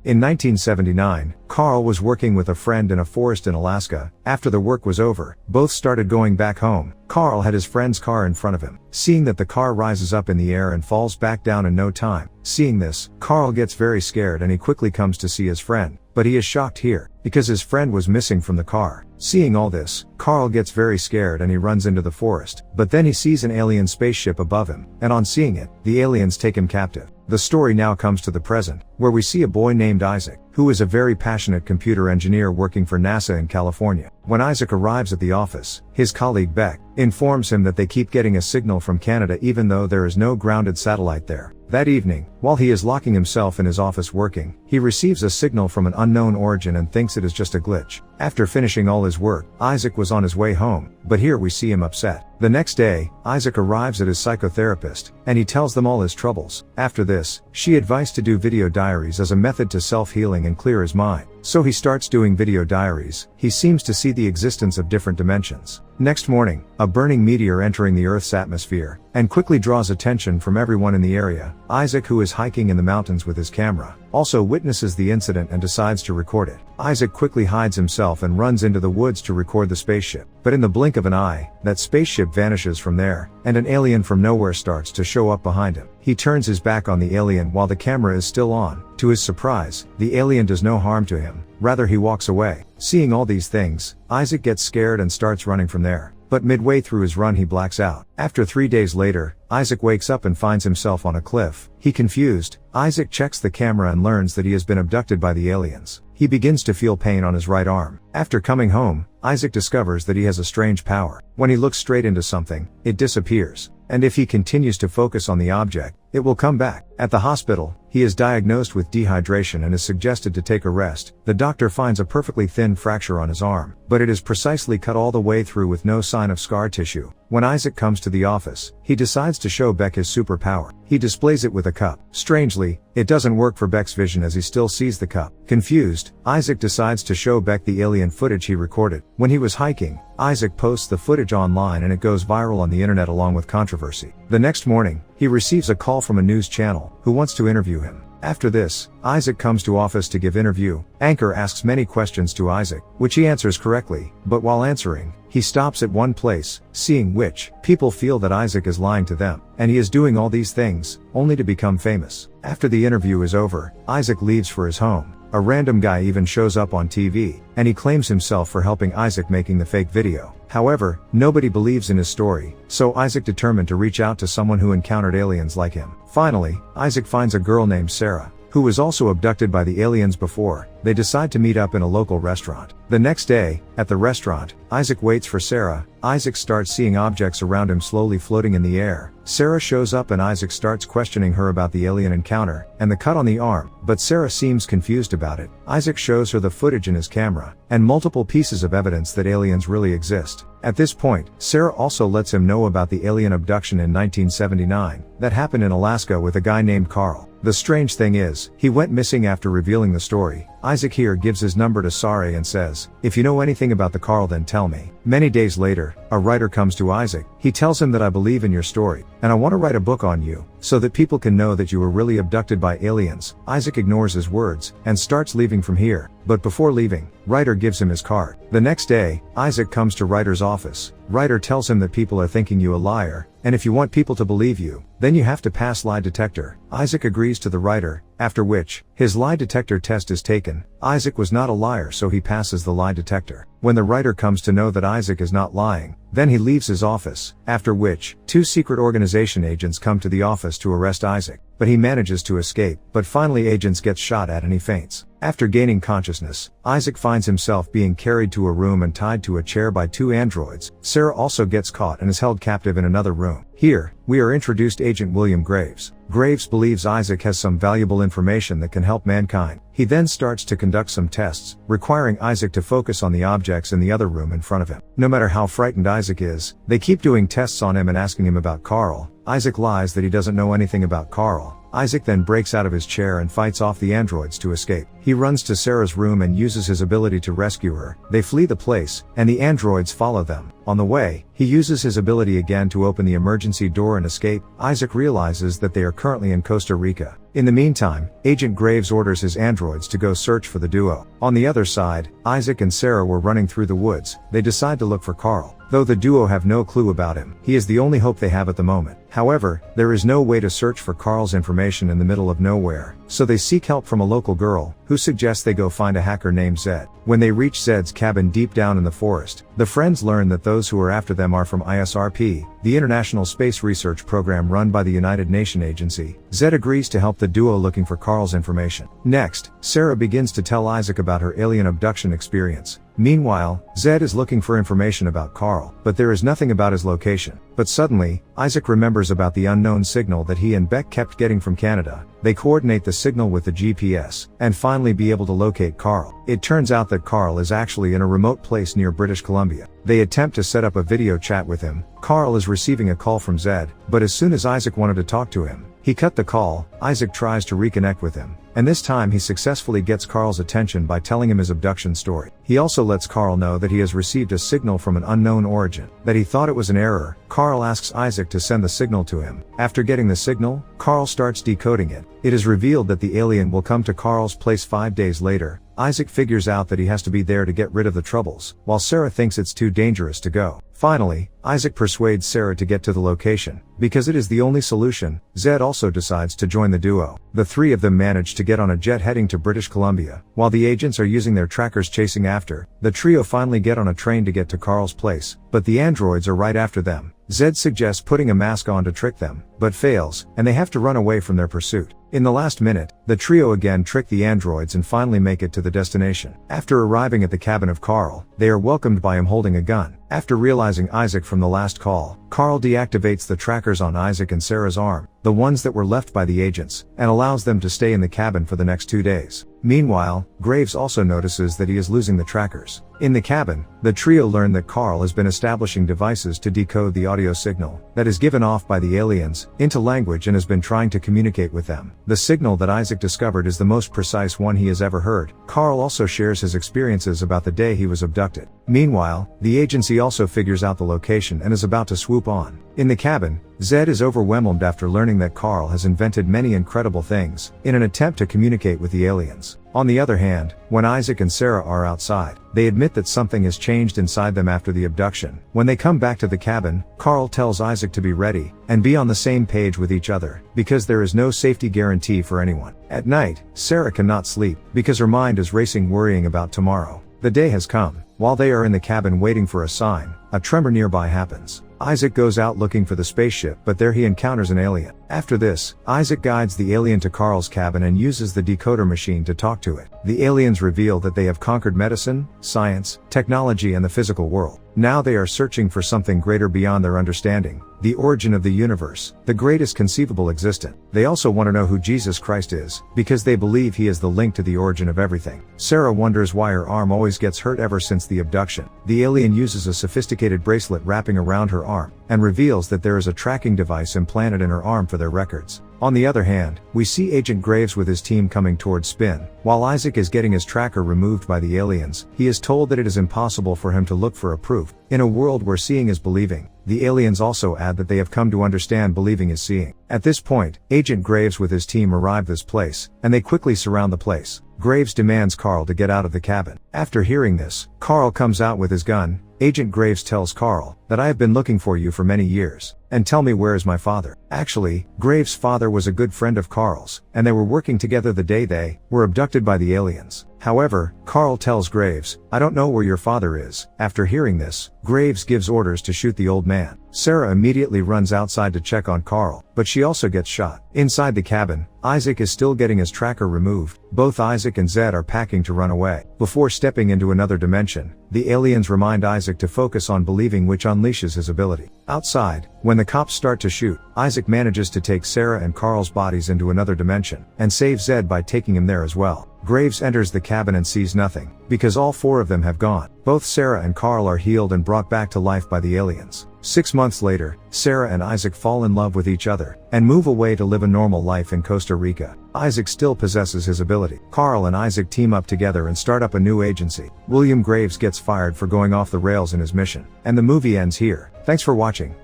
In 1979, Carl was working with a friend in a forest in Alaska. After the work was over, both started going back home. Carl had his friend's car in front of him. Seeing that the car rises up in the air and falls back down in no time. Seeing this, Carl gets very scared and he quickly comes to see his friend. But he is shocked here, because his friend was missing from the car. Seeing all this, Carl gets very scared and he runs into the forest. But then he sees an alien spaceship above him, and on seeing it, the aliens take him captive. The story now comes to the present, where we see a boy named Isaac, who is a very passionate computer engineer working for NASA in California. When Isaac arrives at the office, his colleague Beck informs him that they keep getting a signal from Canada even though there is no grounded satellite there. That evening, while he is locking himself in his office working, he receives a signal from an unknown origin and thinks it is just a glitch. After finishing all his work, Isaac was on his way home, but here we see him upset. The next day, Isaac arrives at his psychotherapist, and he tells them all his troubles. After this, she advised to do video diaries as a method to self-healing and clear his mind. So he starts doing video diaries. He seems to see the existence of different dimensions. Next morning, a burning meteor entering the Earth's atmosphere, and quickly draws attention from everyone in the area. Isaac, who is hiking in the mountains with his camera, also witnesses the incident and decides to record it. Isaac quickly hides himself and runs into the woods to record the spaceship. But in the blink of an eye, that spaceship vanishes from there, and an alien from nowhere starts to show up behind him. He turns his back on the alien while the camera is still on. To his surprise, the alien does no harm to him, rather he walks away. Seeing all these things, Isaac gets scared and starts running from there. But midway through his run he blacks out. After 3 days later, Isaac wakes up and finds himself on a cliff. He confused, Isaac checks the camera and learns that he has been abducted by the aliens. He begins to feel pain on his right arm. After coming home, Isaac discovers that he has a strange power. When he looks straight into something, it disappears. And if he continues to focus on the object, it will come back. At the hospital, he is diagnosed with dehydration and is suggested to take a rest. The doctor finds a perfectly thin fracture on his arm, but it is precisely cut all the way through with no sign of scar tissue. When Isaac comes to the office, he decides to show Beck his superpower. He displays it with a cup. Strangely, it doesn't work for Beck's vision as he still sees the cup. Confused, Isaac decides to show Beck the alien footage he recorded. When he was hiking, Isaac posts the footage online and it goes viral on the internet along with controversy. The next morning, he receives a call from a news channel, who wants to interview him. After this, Isaac comes to office to give interview. Anchor asks many questions to Isaac, which he answers correctly, but while answering, he stops at one place, seeing which, people feel that Isaac is lying to them, and he is doing all these things, only to become famous. After the interview is over, Isaac leaves for his home. A random guy even shows up on TV, and he claims himself for helping Isaac making the fake video. However, nobody believes in his story, so Isaac determined to reach out to someone who encountered aliens like him. Finally, Isaac finds a girl named Sarah, who was also abducted by the aliens before. They decide to meet up in a local restaurant. The next day, at the restaurant, Isaac waits for Sarah. Isaac starts seeing objects around him slowly floating in the air. Sarah shows up and Isaac starts questioning her about the alien encounter, and the cut on the arm, but Sarah seems confused about it. Isaac shows her the footage in his camera, and multiple pieces of evidence that aliens really exist. At this point, Sarah also lets him know about the alien abduction in 1979, that happened in Alaska with a guy named Carl. The strange thing is, he went missing after revealing the story. Isaac here gives his number to Sarah and says, "If you know anything about the Carl then tell me." Many days later, a writer comes to Isaac. He tells him that I believe in your story, and I want to write a book on you, so that people can know that you were really abducted by aliens. Isaac ignores his words, and starts leaving from here. But before leaving, Writer gives him his card. The next day, Isaac comes to Writer's office. Writer tells him that people are thinking you a liar, and if you want people to believe you, then you have to pass lie detector. Isaac agrees to the writer, after which, his lie detector test is taken. Isaac was not a liar, so he passes the lie detector. When the writer comes to know that Isaac is not lying, then he leaves his office, after which, 2 secret organization agents come to the office to arrest Isaac, but he manages to escape, but finally agents get shot at and he faints. After gaining consciousness, Isaac finds himself being carried to a room and tied to a chair by 2 androids. Sarah also gets caught and is held captive in another room. Here, we are introduced Agent William Graves. Graves believes Isaac has some valuable information that can help mankind. He then starts to conduct some tests, requiring Isaac to focus on the objects in the other room in front of him. No matter how frightened Isaac is, they keep doing tests on him and asking him about Carl. Isaac lies that he doesn't know anything about Carl. Isaac then breaks out of his chair and fights off the androids to escape. He runs to Sarah's room and uses his ability to rescue her. They flee the place, and the androids follow them. On the way, he He uses his ability again to open the emergency door and escape. Isaac realizes that they are currently in Costa Rica. In the meantime, Agent Graves orders his androids to go search for the duo. On the other side, Isaac and Sarah were running through the woods. They decide to look for Carl. Though the duo have no clue about him, he is the only hope they have at the moment. However, there is no way to search for Carl's information in the middle of nowhere, so they seek help from a local girl, who suggests they go find a hacker named Zed. When they reach Zed's cabin deep down in the forest, the friends learn that those who are after them are from ISRP, the International Space Research Program run by the United Nations Agency. Zed agrees to help the duo looking for Carl's information. Next, Sarah begins to tell Isaac about her alien abduction experience. Meanwhile, Zed is looking for information about Carl, but there is nothing about his location. But suddenly, Isaac remembers about the unknown signal that he and Beck kept getting from Canada. They coordinate the signal with the GPS, and finally be able to locate Carl. It turns out that Carl is actually in a remote place near British Columbia. They attempt to set up a video chat with him. Carl is receiving a call from Zed, but as soon as Isaac wanted to talk to him, he cut the call. Isaac tries to reconnect with him, and this time he successfully gets Carl's attention by telling him his abduction story. He also lets Carl know that he has received a signal from an unknown origin, that he thought it was an error. Carl asks Isaac to send the signal to him. After getting the signal, Carl starts decoding it. It is revealed that the alien will come to Carl's place 5 days later. Isaac figures out that he has to be there to get rid of the troubles, while Sarah thinks it's too dangerous to go. Finally, Isaac persuades Sarah to get to the location. Because it is the only solution, Zed also decides to join the duo. The three of them manage to get on a jet heading to British Columbia. While the agents are using their trackers chasing after, the trio finally get on a train to get to Carl's place, but the androids are right after them. Zed suggests putting a mask on to trick them, but fails, and they have to run away from their pursuit. In the last minute, the trio again trick the androids and finally make it to the destination. After arriving at the cabin of Carl, they are welcomed by him holding a gun. After realizing Isaac from the last call, Carl deactivates the trackers on Isaac and Sarah's arm, the ones that were left by the agents, and allows them to stay in the cabin for the next 2 days. Meanwhile, Graves also notices that he is losing the trackers. In the cabin, the trio learn that Carl has been establishing devices to decode the audio signal that is given off by the aliens into language and has been trying to communicate with them. The signal that Isaac discovered is the most precise one he has ever heard. Carl also shares his experiences about the day he was abducted. Meanwhile, the agency also figures out the location and is about to swoop on. In the cabin, Zed is overwhelmed after learning that Carl has invented many incredible things in an attempt to communicate with the aliens. On the other hand, when Isaac and Sarah are outside, they admit that something has changed inside them after the abduction. When they come back to the cabin, Carl tells Isaac to be ready and be on the same page with each other, because there is no safety guarantee for anyone. At night, Sarah cannot sleep because her mind is racing, worrying about tomorrow. The day has come. While they are in the cabin waiting for a sign, a tremor nearby happens. Isaac goes out looking for the spaceship, but there he encounters an alien. After this, Isaac guides the alien to Carl's cabin and uses the decoder machine to talk to it. The aliens reveal that they have conquered medicine, science, technology, and the physical world. Now they are searching for something greater beyond their understanding, the origin of the universe, the greatest conceivable existent. They also want to know who Jesus Christ is, because they believe he is the link to the origin of everything. Sarah wonders why her arm always gets hurt ever since the abduction. The alien uses a sophisticated bracelet wrapping around her arm, and reveals that there is a tracking device implanted in her arm for their records. On the other hand, we see Agent Graves with his team coming towards Spin. While Isaac is getting his tracker removed by the aliens, he is told that it is impossible for him to look for a proof. In a world where seeing is believing, the aliens also add that they have come to understand believing is seeing. At this point, Agent Graves with his team arrive this place, and they quickly surround the place. Graves demands Carl to get out of the cabin. After hearing this, Carl comes out with his gun. Agent Graves tells Carl that I have been looking for you for many years, and tell me where is my father. Actually, Graves' father was a good friend of Carl's, and they were working together the day they were abducted by the aliens. However, Carl tells Graves, I don't know where your father is. After hearing this, Graves gives orders to shoot the old man. Sarah immediately runs outside to check on Carl, but she also gets shot. Inside the cabin, Isaac is still getting his tracker removed. Both Isaac and Zed are packing to run away. Before stepping into another dimension, the aliens remind Isaac to focus on believing, which unleashes his ability. Outside, when the cops start to shoot, Isaac manages to take Sarah and Carl's bodies into another dimension, and saves Zed by taking him there as well. Graves enters the cabin and sees nothing, because all four of them have gone. Both Sarah and Carl are healed and brought back to life by the aliens. 6 months later, Sarah and Isaac fall in love with each other, and move away to live a normal life in Costa Rica. Isaac still possesses his ability. Carl and Isaac team up together and start up a new agency. William Graves gets fired for going off the rails in his mission. And the movie ends here. Thanks for watching.